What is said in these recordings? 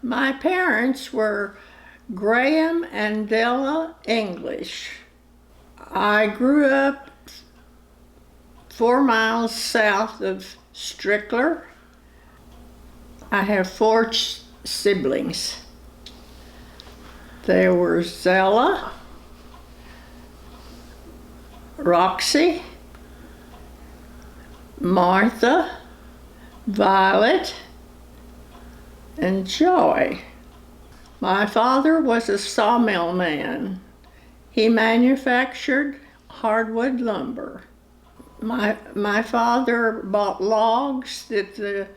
My parents were Graham and Della English. I grew up 4 miles south of Strickler. I have four siblings. There were Zella, Roxy, Martha, Violet, and Joy. My father was a sawmill man. He manufactured hardwood lumber. My father bought logs that the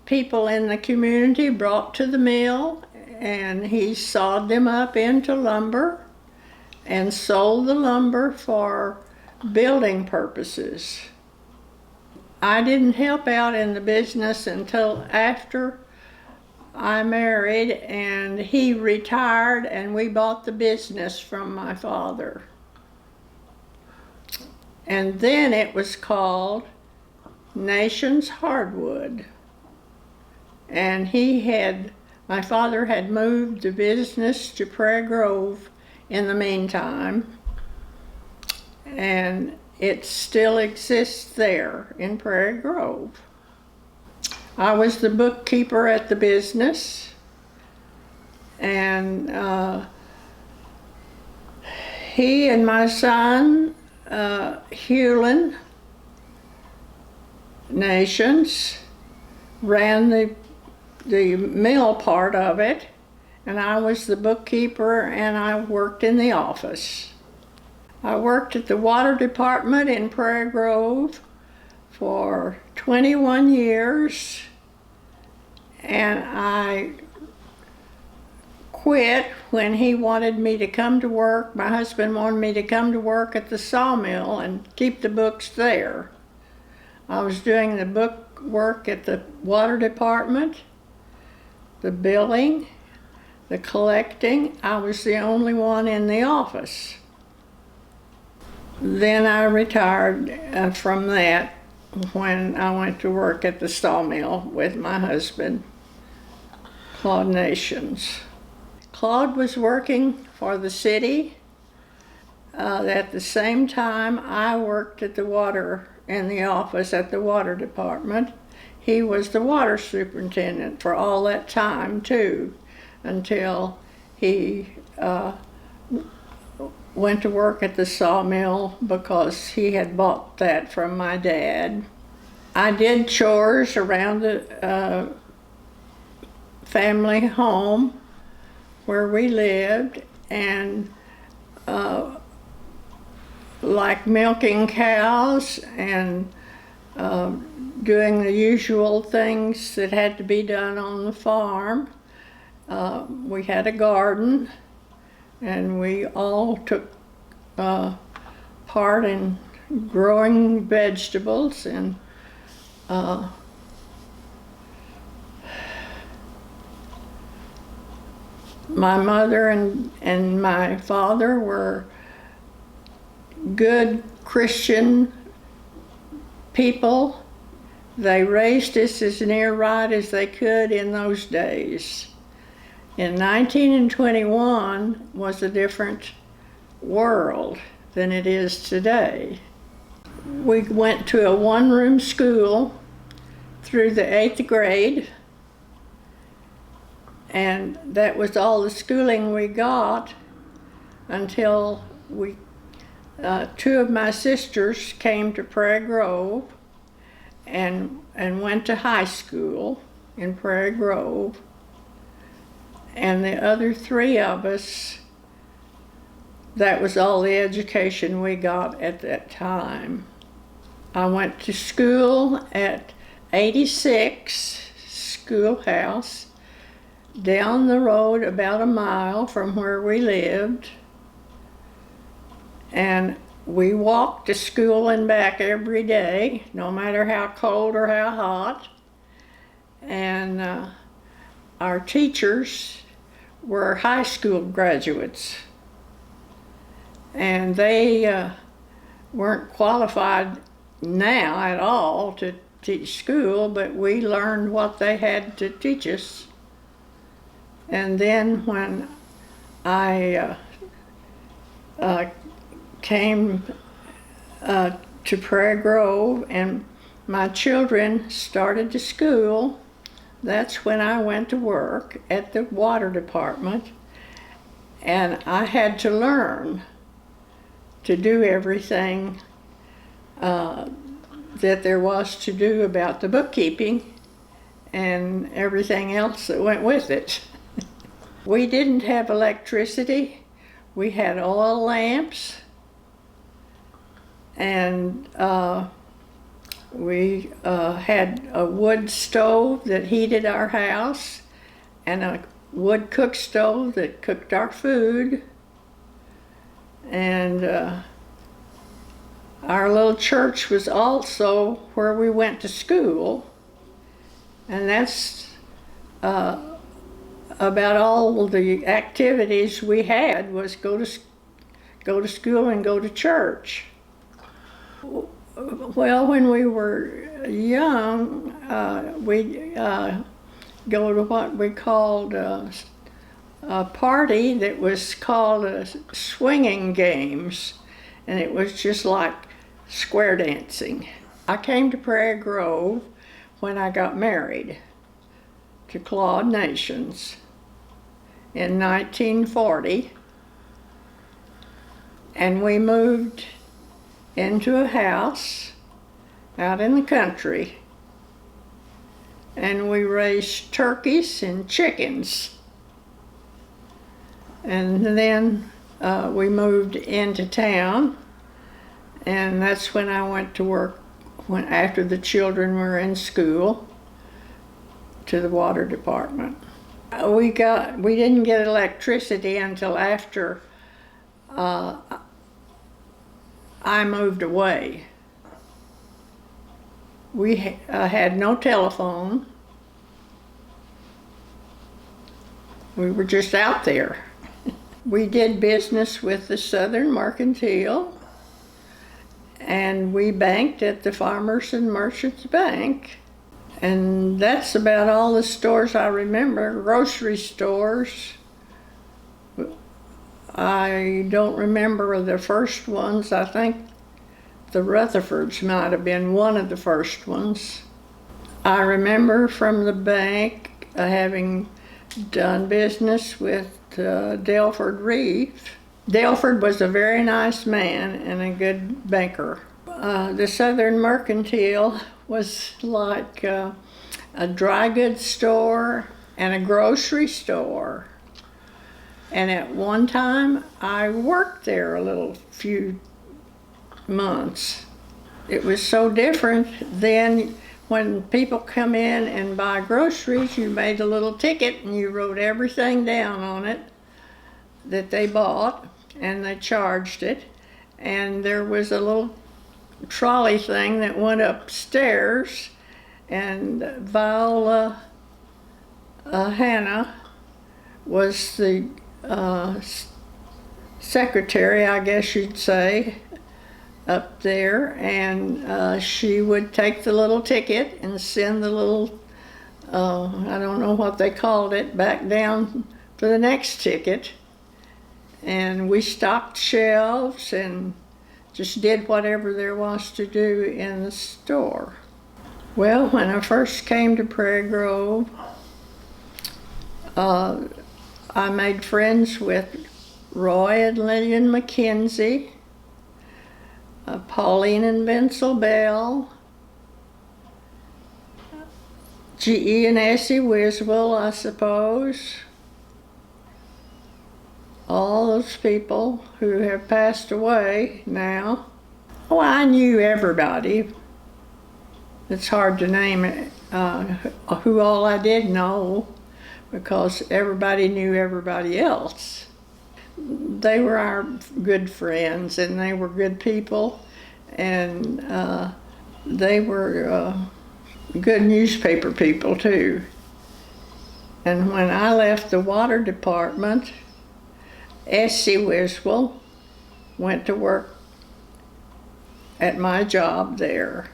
people in the community brought to the mill, and he sawed them up into lumber and sold the lumber for building purposes. I didn't help out in the business until after I married, and he retired, and we bought the business from my father. And then it was called Nation's Hardwood. And my father had moved the business to Prairie Grove in the meantime, and it still exists there in Prairie Grove. I was the bookkeeper at the business, and he and my son, Hewlin Nations, ran the mill part of it, and I was the bookkeeper, and I worked in the office. I worked at the water department in Prairie Grove for 21 years, and I quit when he wanted me to come to work. My husband wanted me to come to work at the sawmill and keep the books there. I was doing the book work at the water department, the billing, the collecting. I was the only one in the office. Then I retired from that when I went to work at the sawmill with my husband, Claude Nations. Claude was working for the city. At the same time, I worked at in the office at the water department. He was the water superintendent for all that time too, until he went to work at the sawmill because he had bought that from my dad. I did chores around the family home where we lived, and like milking cows and doing the usual things that had to be done on the farm. We had a garden, and we all took part in growing vegetables, and my mother and my father were good Christian people. They raised us as near right as they could in those days. In 1921 was a different world than it is today. We went to a one-room school through the 8th grade, and that was all the schooling we got until two of my sisters came to Prairie Grove and went to high school in Prairie Grove. And the other three of us, that was all the education we got at that time. I went to school at 86 Schoolhouse, down the road about a mile from where we lived. And we walked to school and back every day, no matter how cold or how hot. And our teachers were high school graduates, and they weren't qualified now at all to teach school, but we learned what they had to teach us. And then when I came to Prairie Grove and my children started to school, that's when I went to work at the water department, and I had to learn to do everything that there was to do about the bookkeeping and everything else that went with it. We didn't have electricity. We had oil lamps, and we had a wood stove that heated our house and a wood cook stove that cooked our food. And our little church was also where we went to school. And that's about all the activities we had, was go to school and go to church. Well, when we were young, we'd go to what we called a party that was called swinging games, and it was just like square dancing. I came to Prairie Grove when I got married to Claude Nations in 1940, and we moved into a house out in the country, and we raised turkeys and chickens. And then we moved into town, and that's when I went to work, after the children were in school, to the water department. We didn't get electricity until after I moved away. We had no telephone. We were just out there. We did business with the Southern Mercantile, and we banked at the Farmers and Merchants Bank. And that's about all the stores I remember. Grocery stores, I don't remember the first ones. I think the Rutherfords might have been one of the first ones. I remember from the bank having done business with Delford Reeve. Delford was a very nice man and a good banker. The Southern Mercantile was like a dry goods store and a grocery store. And at one time, I worked there a few months. It was so different then. When people come in and buy groceries, you made a little ticket and you wrote everything down on it that they bought, and they charged it. And there was a little trolley thing that went upstairs, and Viola Hannah was the secretary, I guess you'd say, up there, and she would take the little ticket and send the little, I don't know what they called it, back down for the next ticket. And we stocked shelves and just did whatever there was to do in the store. Well, when I first came to Prairie Grove, I made friends with Roy and Lillian McKenzie, Pauline and Vincel Bell, G.E. and Essie Wiswell, I suppose. All those people who have passed away now. Oh, I knew everybody. It's hard to name it, who all I did know, because everybody knew everybody else. They were our good friends, and they were good people, and they were good newspaper people too. And when I left the water department, Essie Wiswell went to work at my job there,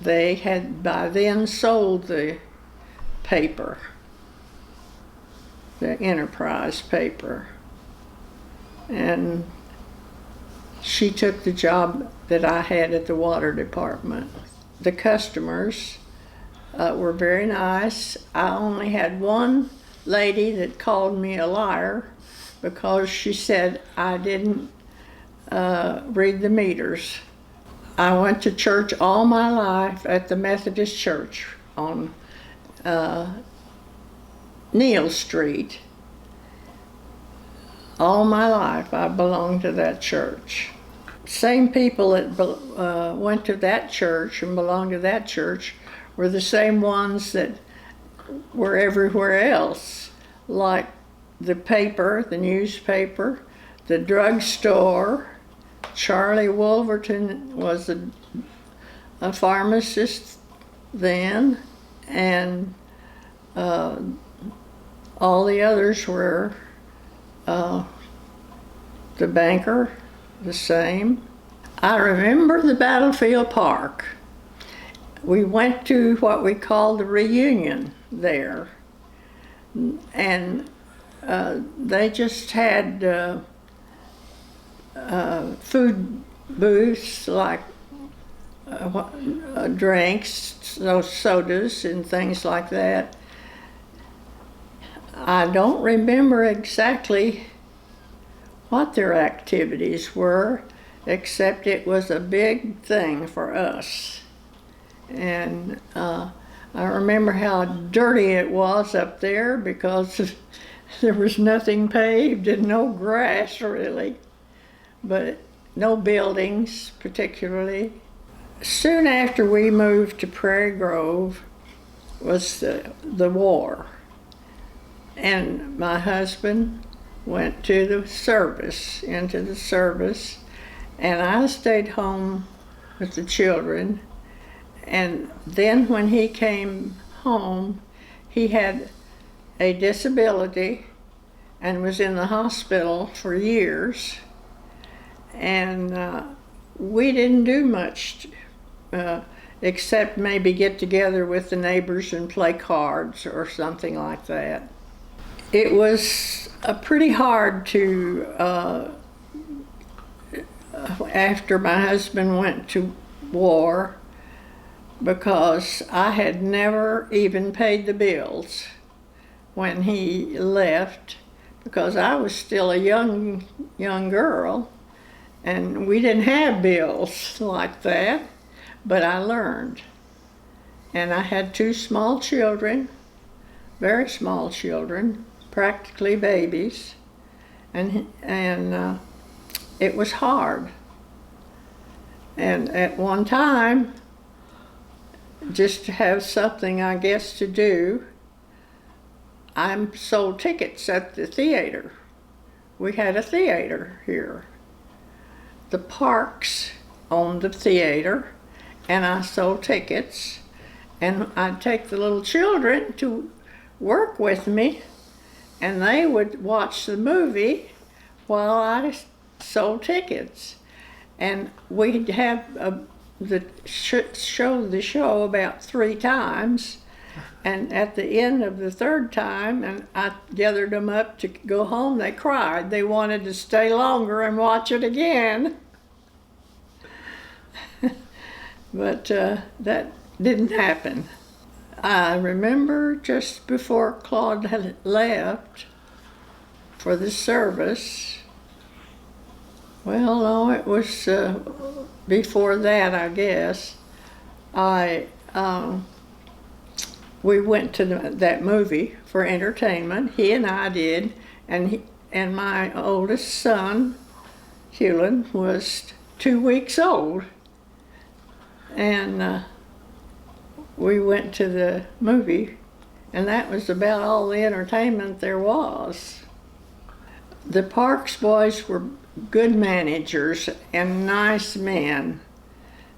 they had by then sold the paper, the Enterprise paper. And she took the job that I had at the water department. The customers were very nice. I only had one lady that called me a liar because she said I didn't read the meters. I went to church all my life at the Methodist Church on Neal Street. All my life I belonged to that church. Same people that went to that church and belonged to that church were the same ones that were everywhere else, like the paper, the newspaper, the drugstore. Charlie Wolverton was a pharmacist then, and all the others were the banker, the same. I remember the Battlefield Park. We went to what we called the reunion there, and they just had food booths like drinks, those sodas and things like that. I don't remember exactly what their activities were, except it was a big thing for us. And I remember how dirty it was up there because there was nothing paved and no grass really, but no buildings particularly. Soon after we moved to Prairie Grove was the war. And my husband went to the service, into the service, and I stayed home with the children. And then when he came home, he had a disability and was in the hospital for years. And we didn't do much except maybe get together with the neighbors and play cards or something like that. It was pretty hard to, after my husband went to war, because I had never even paid the bills when he left, because I was still a young girl, and we didn't have bills like that, but I learned. And I had 2 small children, very small children, practically babies, and it was hard. And at one time, just to have something, I guess, to do, I sold tickets at the theater. We had a theater here. The Parks owned the theater, and I sold tickets, and I'd take the little children to work with me, and they would watch the movie while I sold tickets. And we'd have show the show about 3 times, and at the end of the 3rd time, and I gathered them up to go home, they cried. They wanted to stay longer and watch it again. But that didn't happen. I remember just before Claude had left for the service, well, no, it was before that, I guess. We went to that movie for entertainment. He and I did, and my oldest son, Hewlin, was 2 weeks old, and we went to the movie, and that was about all the entertainment there was. The Parks boys were good managers and nice men,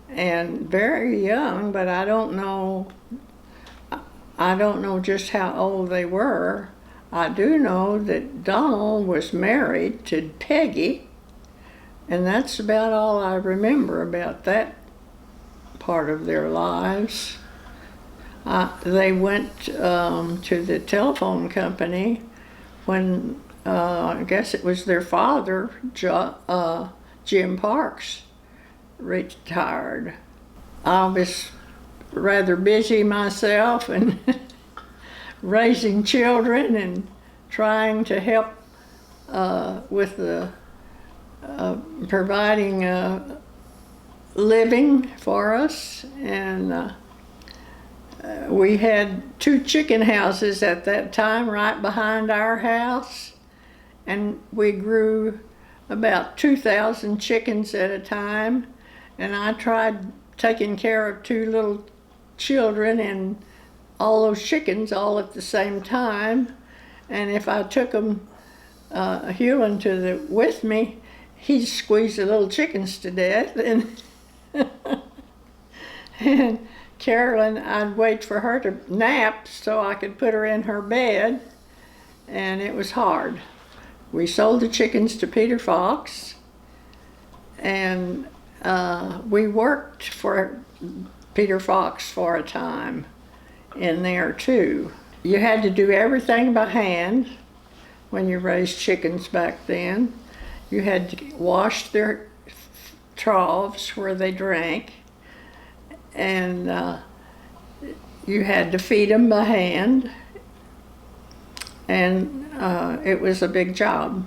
and very young, but I don't know just how old they were. I do know that Donald was married to Peggy, and that's about all I remember about that part of their lives. They went to the telephone company when I guess it was their father, Jim Parks, retired. I was rather busy myself and raising children and trying to help with the providing a living for us, and we had 2 chicken houses at that time right behind our house, and we grew about 2,000 chickens at a time, and I tried taking care of 2 little children and all those chickens all at the same time. And if I took them, Hewlin with me, he'd squeeze the little chickens to death, and Carolyn, I'd wait for her to nap so I could put her in her bed, and it was hard. We sold the chickens to Peter Fox, and we worked for Peter Fox for a time in there too. You had to do everything by hand when you raised chickens back then. You had to wash their troughs where they drank, and you had to feed them by hand, and it was a big job.